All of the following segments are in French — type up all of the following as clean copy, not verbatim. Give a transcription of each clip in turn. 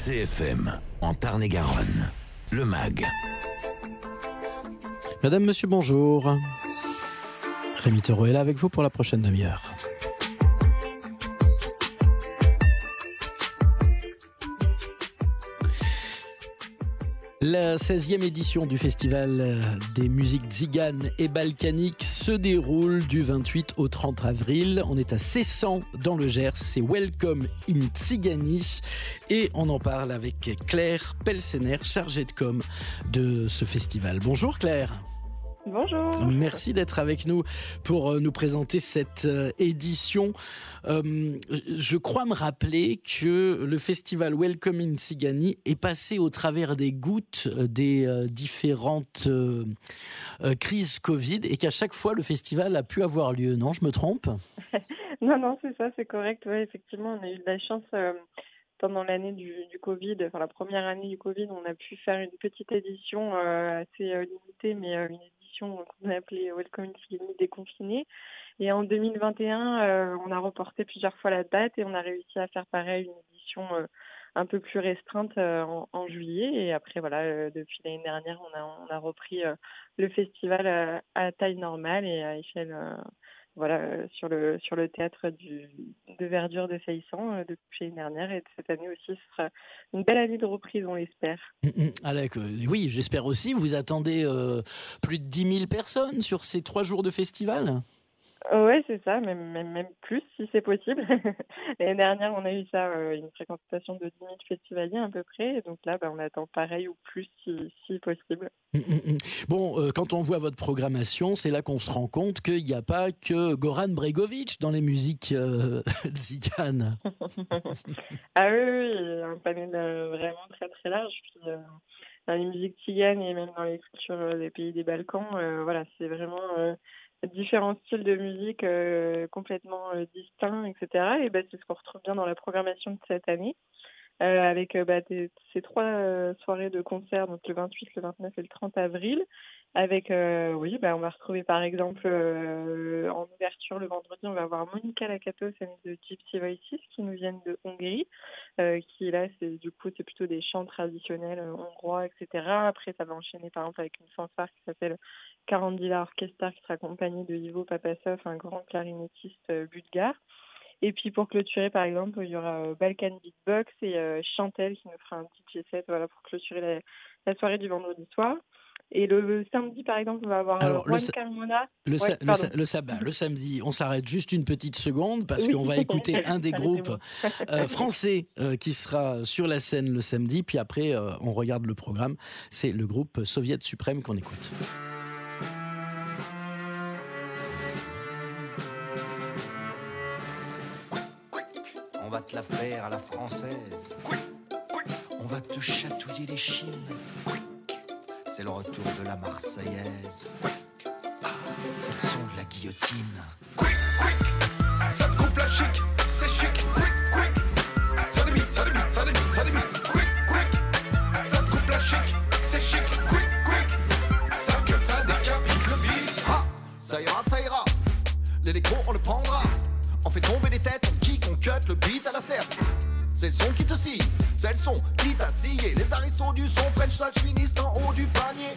CFM, en Tarn-et-Garonne, le MAG. Madame, monsieur, bonjour. Rémi Taureau est là avec vous pour la prochaine demi-heure. La 16e édition du Festival des musiques tziganes et balkaniques se déroule du 28 au 30 avril. On est à Cessan dans le Gers, c'est Welcome in Tzigani et on en parle avec Claire Pelsener, chargée de com de ce festival. Bonjour Claire. Bonjour. Merci d'être avec nous pour nous présenter cette édition. Je crois me rappeler que le festival Welcome in Tzigani est passé au travers des gouttes des différentes crises Covid et qu'à chaque fois le festival a pu avoir lieu. Non, je me trompe ? Non, c'est ça, c'est correct. Ouais, effectivement, on a eu de la chance pendant l'année du Covid, enfin la première année du Covid, on a pu faire une petite édition assez limitée, mais une édition qu'on a appelée Welcome in Tzigani déconfinée. Et en 2021, on a reporté plusieurs fois la date et on a réussi à faire pareil, une édition un peu plus restreinte en juillet. Et après, voilà, depuis l'année dernière, on a repris le festival à taille normale et à échelle... sur le théâtre de verdure de Cessan depuis l'année dernière, et cette année aussi ce sera une belle année de reprise, on l'espère. Oui, j'espère aussi. Vous attendez plus de 10 000 personnes sur ces 3 jours de festival ? Oui, c'est ça, même plus si c'est possible. L'année dernière, on a eu ça, une fréquentation de 10 000 festivaliers à peu près. Et donc là, on attend pareil ou plus si possible. Bon, quand on voit votre programmation, c'est là qu'on se rend compte qu'il n'y a pas que Goran Bregović dans les musiques tziganes. Ah oui, un panel vraiment très très large. Puis, dans les musiques tziganes et même dans les cultures des pays des Balkans, c'est vraiment... différents styles de musique complètement distincts, etc. Et c'est ce qu'on retrouve bien dans la programmation de cette année, avec ces 3 soirées de concert, donc le 28, le 29 et le 30 avril, avec, on va retrouver par exemple en ouverture le vendredi, on va avoir Monica Lakatos de Gypsy Voices qui nous viennent de Hongrie, qui là c'est plutôt des chants traditionnels hongrois, etc. Après ça va enchaîner par exemple avec une fanfare qui s'appelle Karandila Orchestra qui sera accompagnée de Ivo Papasov, un grand clarinettiste bulgare. Et puis pour clôturer par exemple, il y aura Balkan Beatbox et Chantel qui nous fera un DJ set pour clôturer la soirée du vendredi soir. Et le samedi, par exemple, on va avoir Juan Carmona. Le samedi, on s'arrête juste une petite seconde parce qu'on va écouter un des groupes français qui sera sur la scène le samedi. Puis après, on regarde le programme. C'est le groupe Soviet Suprême qu'on écoute. On va te la faire à la française. On va te chatouiller les chines. C'est le retour de la Marseillaise. C'est le son de la guillotine. Ça te coupe la chic, c'est chic. Ça débite. Ça te coupe la chic, c'est chic. Ça cut, ça décapite le bis. Ça ira. L'électro on le prendra. On fait tomber les têtes, on kick, on cut le beat à la serre. C'est le son qui te scie, c'est le son qui t'a scié. Les aristos du son French touch finissent en haut du panier.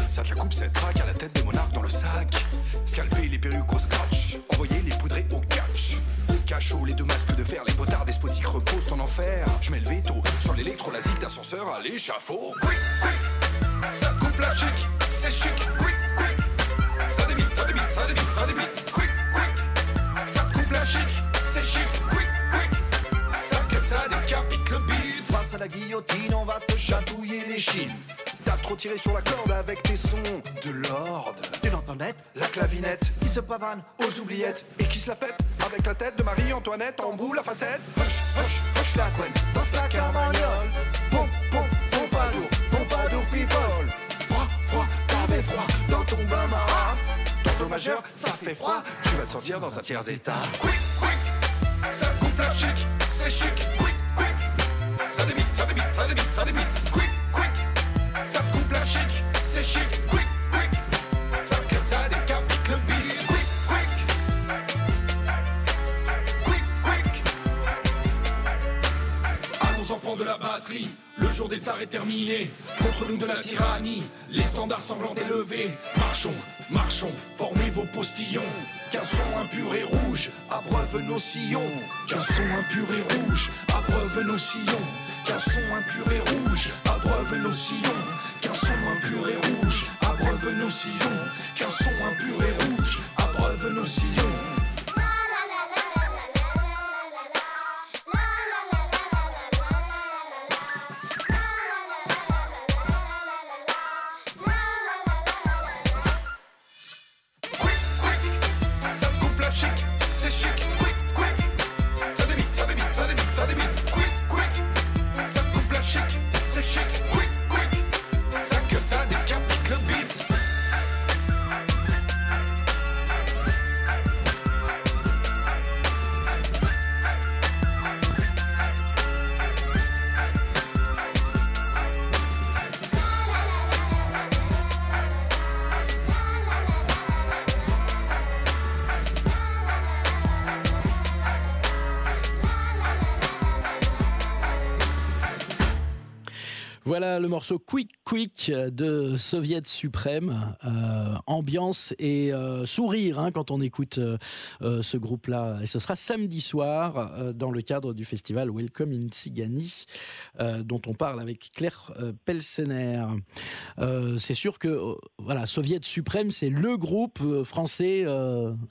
Ça te la coupe, cette traque à la tête des monarques dans le sac. Scalper les perruques au scratch, envoyer les poudrés au catch. Au cachot, les 2 masques de fer, les potards despotiques reposent en enfer. Je mets le veto sur l'électro, la zig d'ascenseur à l'échafaud. Ça te coupe la chic, c'est chic. Ça débite. Ça te coupe la chic, c'est chic. Ça cut, ça décapite le beat. Face à la guillotine, on va te chatouiller les chines. T'as trop tiré sur la corde avec tes sons de l'ordre. Tu l'entends net, La clavinette qui se pavane aux oubliettes et qui se la pète avec la tête de Marie-Antoinette en boule à facette. Hoche la couenne, danse la carmagnole. Pompadour, people. Froid, t'avais froid dans ton bain marin. Dans ton majeur, ça fait froid, tu vas te sentir dans un tiers état. Quick, ça te coupe la chic, c'est chic. Quick, ça débite. Quick, ça te coupe la chic, c'est chic. Quick, ça cut, ça décapite le beat. Quick. enfants de la batterie. Le jour des tsars est terminé, contre nous de la tyrannie, les standards semblent élevés. Marchons, marchons, formez vos postillons. Qu'un son impur et rouge abreuve nos sillons. Qu'un son impur et rouge abreuve nos sillons. Qu'un son impur et rouge abreuve nos sillons. Qu'un son impur et rouge abreuve nos sillons. Qu'un son impur et rouge abreuve nos sillons. Ça te coupe la chic, c'est chic, quick, quick. Ça débite, ça débite, ça débite, ça débite, quick, quick. Ça te coupe la chic, c'est chic, quick, quick. Ça cut, ça décapite le beat. Voilà le morceau Quick Quick de Soviet Suprême. Ambiance et sourire quand on écoute ce groupe-là. Et ce sera samedi soir dans le cadre du festival Welcome in Tsigany dont on parle avec Claire Pelsener. C'est sûr que voilà, Soviet Suprême, c'est le groupe français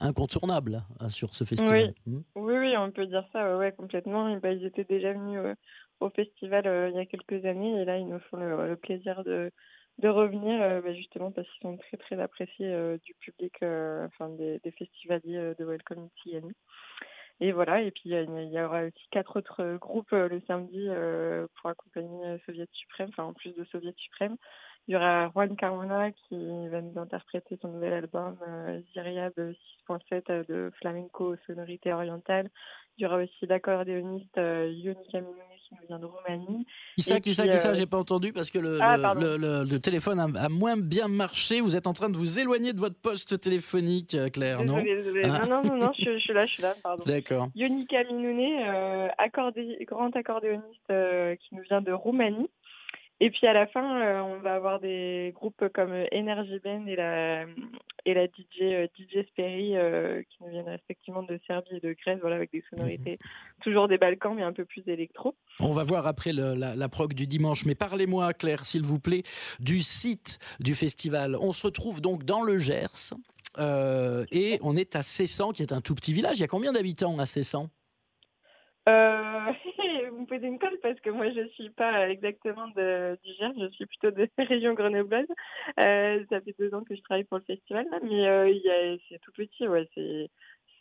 incontournable sur ce festival. Oui, on peut dire ça, ouais, complètement. Et ils étaient déjà venus au festival il y a quelques années et là ils nous font le plaisir de revenir justement parce qu'ils sont très très appréciés du public, des festivaliers de Welcome in Tsigany. Et voilà, et puis il y aura aussi 4 autres groupes le samedi pour accompagner Soviet Suprême, en plus de Soviet Suprême. Il y aura Juan Carmona qui va nous interpréter son nouvel album Ziryab 6.7 de flamenco aux sonorités orientales. Il y aura aussi l'accordéoniste Ionica Minune qui nous vient de Roumanie. Qui ça, j'ai pas entendu parce que le téléphone a moins bien marché. Vous êtes en train de vous éloigner de votre poste téléphonique, Claire, non? Désolée. Non, je suis là, pardon. D'accord. Ionica Minune, grand accordéoniste qui nous vient de Roumanie. Et puis à la fin, on va avoir des groupes comme Energy Band et la DJ Sperry qui nous viennent respectivement de Serbie et de Grèce, voilà, avec des sonorités toujours des Balkans mais un peu plus électro. On va voir après la prog du dimanche, mais parlez-moi, Claire, s'il vous plaît, du site du festival. On se retrouve donc dans le Gers et on est à Cessan, qui est un tout petit village. Il y a combien d'habitants à Cessan? Vous me posez une colle parce que moi je suis pas exactement du Gers, je suis plutôt de la région grenobloise. Ça fait 2 ans que je travaille pour le festival là, mais c'est tout petit, ouais,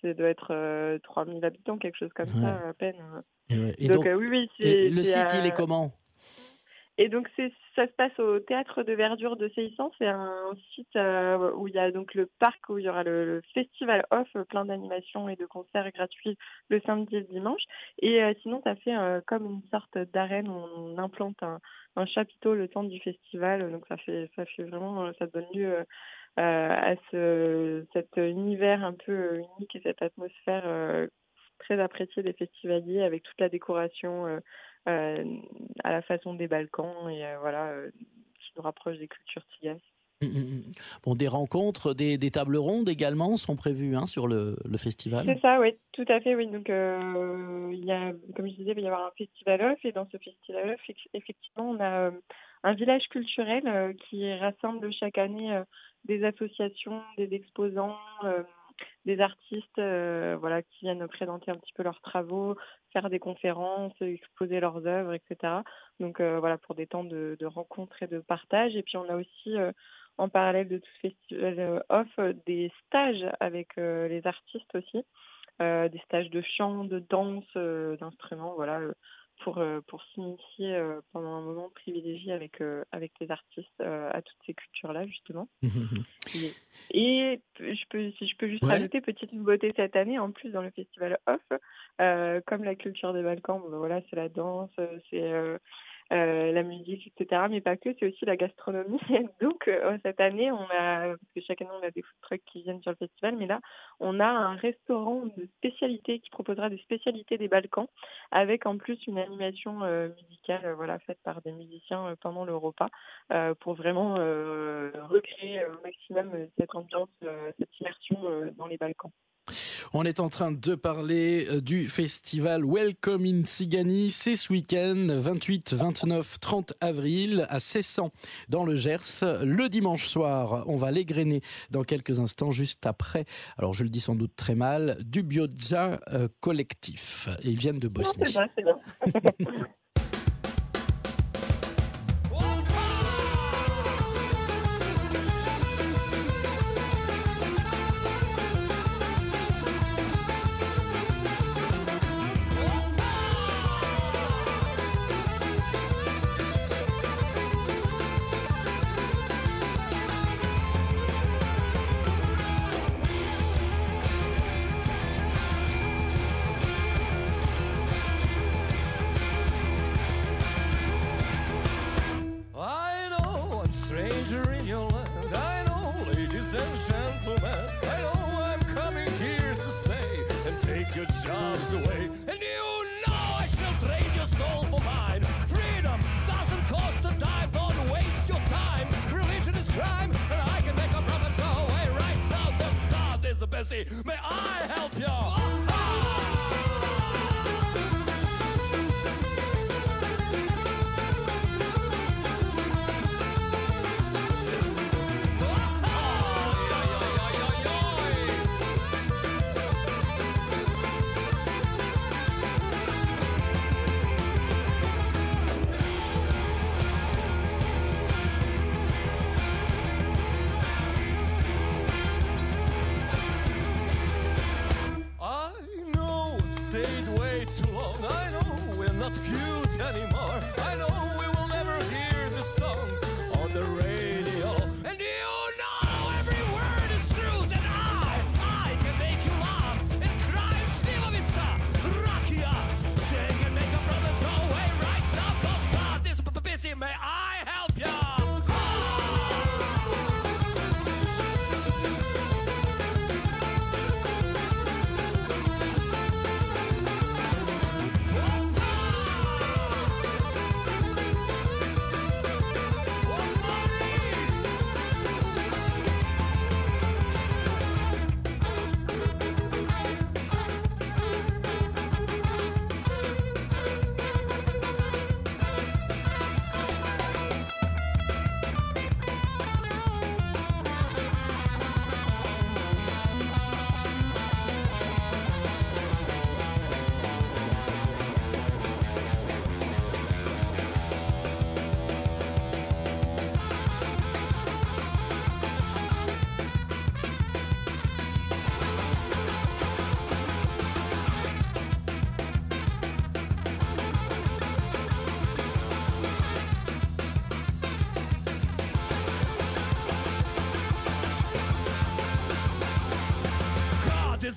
ça doit être 3000 habitants, quelque chose comme ça à peine. Et donc, oui, le site il est comment? Et donc ça se passe au Théâtre de Verdure de Cessan. C'est un site où il y a donc le parc, où il y aura le festival off, plein d'animations et de concerts gratuits le samedi et le dimanche. Et sinon, ça fait comme une sorte d'arène où on implante un chapiteau le temps du festival. Donc ça fait vraiment, ça donne lieu à cet univers un peu unique et cette atmosphère très appréciée des festivaliers avec toute la décoration à la façon des Balkans et qui nous rapproche des cultures tziganes. Bon, des rencontres, des tables rondes également sont prévues sur le festival. C'est ça, oui, tout à fait, oui. Donc, comme je disais, il va y avoir un festival off et dans ce festival off, effectivement, on a un village culturel qui rassemble chaque année des associations, des exposants, des artistes qui viennent présenter un petit peu leurs travaux, faire des conférences, exposer leurs œuvres, etc. Donc pour des temps de rencontres et de partage. Et puis on a aussi en parallèle de tout ce festival off des stages avec les artistes aussi, des stages de chant, de danse, d'instruments, pour s'initier pendant un moment privilégié avec les artistes à toutes ces cultures-là, justement. Et si je peux juste rajouter, petite nouveauté cette année, en plus dans le festival off, comme la culture des Balkans, c'est la danse, c'est la musique, etc. Mais pas que, c'est aussi la gastronomie. Donc cette année, parce que chaque année on a des food trucks qui viennent sur le festival, mais là on a un restaurant de spécialité qui proposera des spécialités des Balkans, avec en plus une animation musicale, faite par des musiciens pendant le repas, pour vraiment recréer au maximum cette ambiance, cette immersion dans les Balkans. On est en train de parler du festival Welcome in Cigani. C'est ce week-end, 28, 29, 30 avril, à Cessan, dans le Gers. Le dimanche soir, on va l'égrener dans quelques instants, juste après, alors je le dis sans doute très mal, du Biodza Collectif. Ils viennent de Bosnie. Non, c'est bien. May I help you?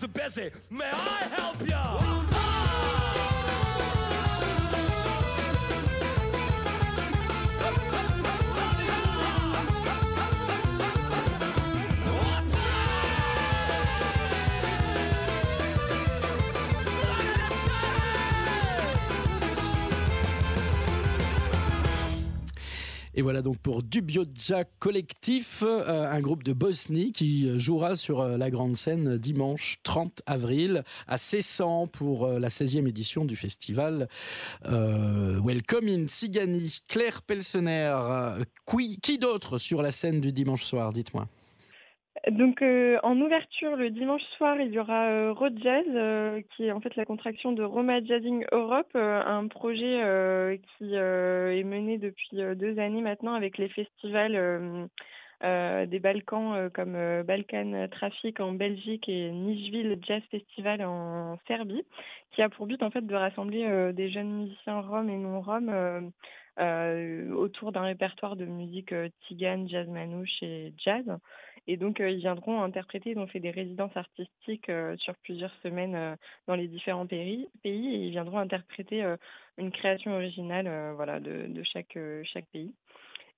is busy. May I help you? Et voilà donc pour Dubioza Collectif, un groupe de Bosnie qui jouera sur la grande scène dimanche 30 avril à Cessan pour la 16e édition du festival Welcome in Cigani. Claire Pelsener, qui d'autre sur la scène du dimanche soir, dites-moi? Donc en ouverture le dimanche soir, il y aura Rojazz, qui est en fait la contraction de Roma Jazzing Europe, un projet qui est mené depuis 2 années maintenant avec les festivals des Balkans comme Balkan Traffic en Belgique et Nijville Jazz Festival en Serbie, qui a pour but en fait de rassembler des jeunes musiciens roms et non roms autour d'un répertoire de musique tzigane, jazz manouche et jazz. Et donc, ils viendront interpréter, ils ont fait des résidences artistiques sur plusieurs semaines dans les différents pays et ils viendront interpréter une création originale voilà, de chaque pays.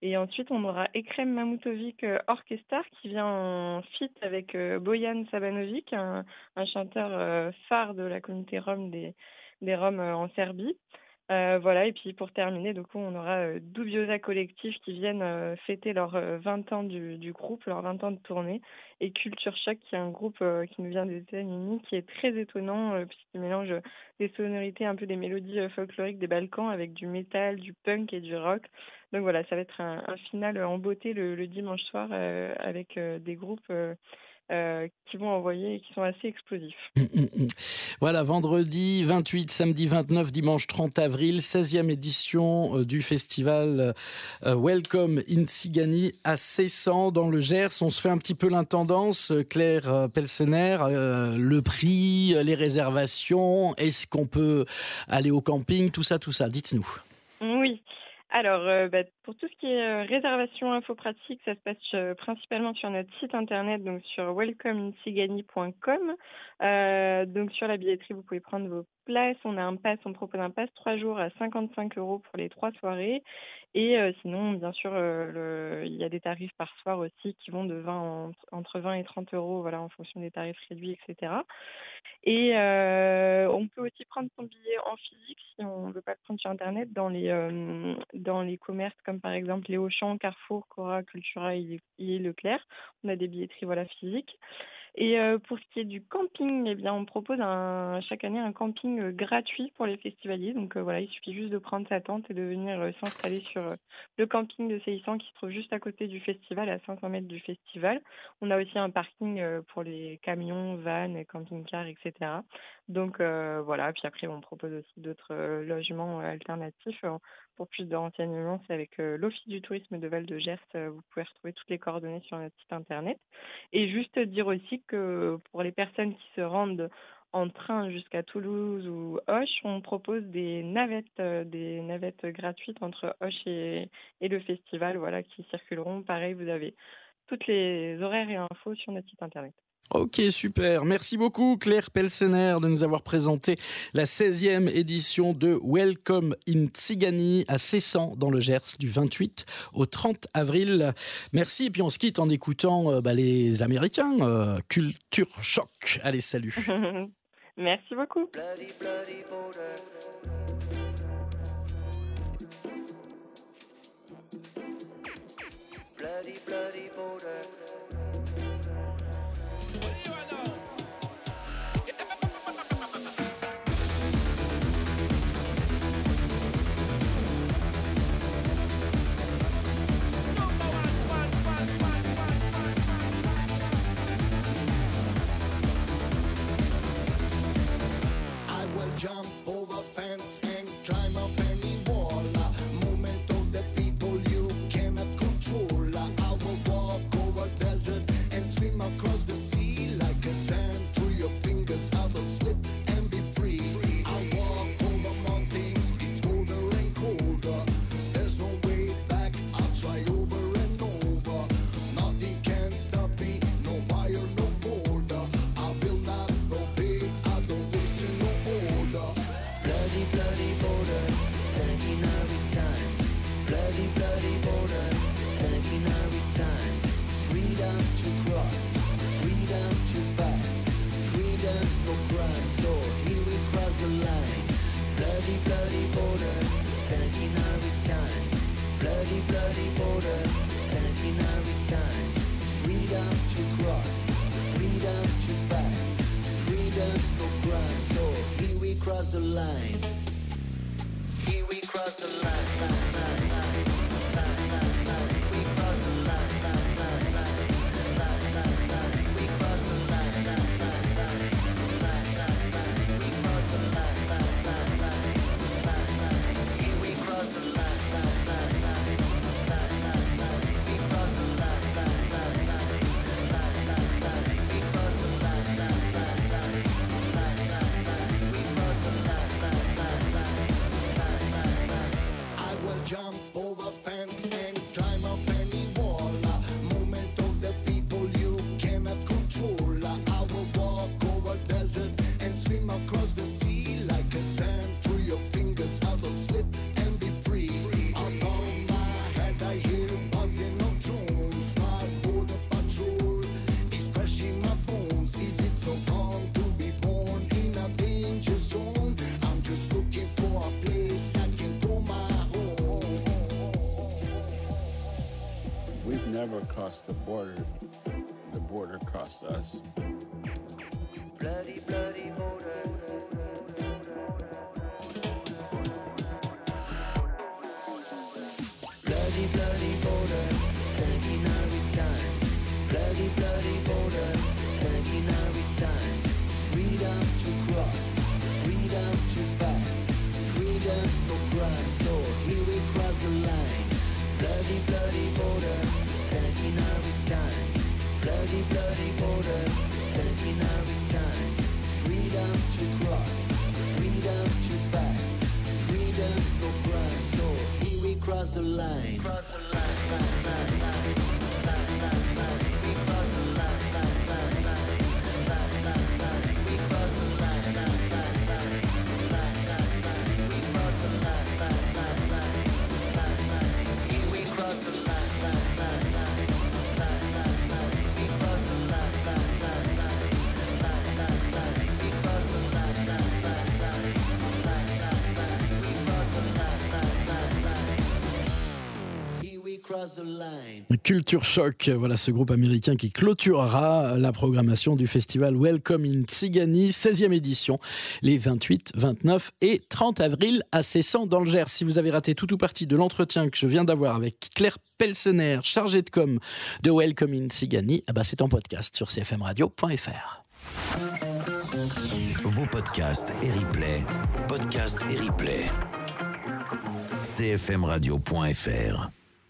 Et ensuite, on aura Ekrem Mamoutovic Orchestra qui vient en feat avec Bojan Sabanovic, un chanteur phare de la communauté rome des Roms en Serbie. Voilà, et puis pour terminer, du coup, on aura Dubiosa Collective qui viennent fêter leurs 20 ans du groupe, leurs 20 ans de tournée, et Culture Shock qui est un groupe qui nous vient des États-Unis, qui est très étonnant puisqu'il mélange des sonorités, un peu des mélodies folkloriques des Balkans avec du métal, du punk et du rock. Donc voilà, ça va être un final en beauté le dimanche soir avec des groupes qui vont envoyer et qui sont assez explosifs. Voilà, vendredi 28, samedi 29, dimanche 30 avril, 16e édition du festival Welcome in Tsigani à Cessan dans le Gers. On se fait un petit peu l'intendance, Claire Pelsener, le prix, les réservations, est-ce qu'on peut aller au camping, tout ça, dites-nous. Oui. Alors, pour tout ce qui est réservation info pratique, ça se passe principalement sur notre site internet, donc sur welcomeinsigani.com. Donc sur la billetterie, vous pouvez prendre vos places. On propose un pass 3 jours à 55 € pour les 3 soirées. Et sinon, bien sûr, il y a des tarifs par soir aussi qui vont entre 20 et 30 €, voilà, en fonction des tarifs réduits, etc. Et on peut aussi prendre son billet en physique si on ne veut pas le prendre sur Internet dans les commerces comme par exemple les Auchan, Carrefour, Cora, Cultura et Leclerc. On a des billetteries physiques. Et pour ce qui est du camping, eh bien, on propose chaque année un camping gratuit pour les festivaliers. Donc voilà, il suffit juste de prendre sa tente et de venir s'installer sur le camping de Cessan qui se trouve juste à côté du festival, à 500 mètres du festival. On a aussi un parking pour les camions, vannes, camping-cars, etc. Donc voilà, puis après on propose aussi d'autres logements alternatifs. Pour plus de renseignements, c'est avec l'Office du tourisme de Val-de-Gers. Vous pouvez retrouver toutes les coordonnées sur notre site internet. Et juste dire aussi que pour les personnes qui se rendent en train jusqu'à Toulouse ou Auch, on propose des navettes gratuites entre Auch et le festival, voilà, qui circuleront. Pareil, vous avez toutes les horaires et infos sur notre site internet. Ok, super. Merci beaucoup Claire Pelsener de nous avoir présenté la 16e édition de Welcome in Tsigani à Cessan dans le Gers du 28 au 30 avril. Merci et puis on se quitte en écoutant les Américains, Culture Shock. Allez, salut. Merci beaucoup. Bloody, bloody border. Bloody, bloody border. Jump over fence and climb up any wall. Movement of the people you cannot control. I will walk over desert and swim across the sea like a sand through your fingers. I will slip and be free. I walk over mountains, it's colder and colder. There's no way back, I'll try over and over. Nothing can stop me, no fire, no border. I will not obey, I don't listen no order. Bloody, bloody border, sanguinary times. Bloody, bloody border, sanguinary times. Freedom to cross, freedom to pass. Freedom's no crime, so here we cross the line. Bloody, bloody border, sanguinary times. Bloody, bloody border, sanguinary times. Freedom to cross, freedom to pass. Freedom's no crime, so here we cross the line. Here we cross the line. We cross the line. We cross the line. We cross the line. Here we cross the line. We cross the jump over fence and climb up any wall. Movement of the people you cannot control. I will walk over desert and swim across the sea like a sand through your fingers. I will slip and be free. Above my head I hear buzzing of drones. My border patrol is crushing my bones. Is it so wrong to be born in a danger zone? I'm just looking for a place I can call my home. We've never crossed the border. The border crossed us. Bloody, bloody border. Bloody, bloody border, sanguinary times. Bloody, bloody border, sanguinary times. Freedom to cross, freedom to pass. Freedom's no crime, so here we cross the line. Bloody, bloody border, sanguinary times. Bloody, bloody border, sanguinary times. Freedom to cross, freedom to pass. Freedom's no crime, so here we cross the line. Culture Shock, voilà ce groupe américain qui clôturera la programmation du festival Welcome in Tsigany, 16e édition, les 28, 29 et 30 avril à Cessan dans le Gers. Si vous avez raté tout ou partie de l'entretien que je viens d'avoir avec Claire Pelsener, chargée de com de Welcome in Tsigany, c'est en podcast sur cfmradio.fr. Vos podcasts et replays, cfmradio.fr.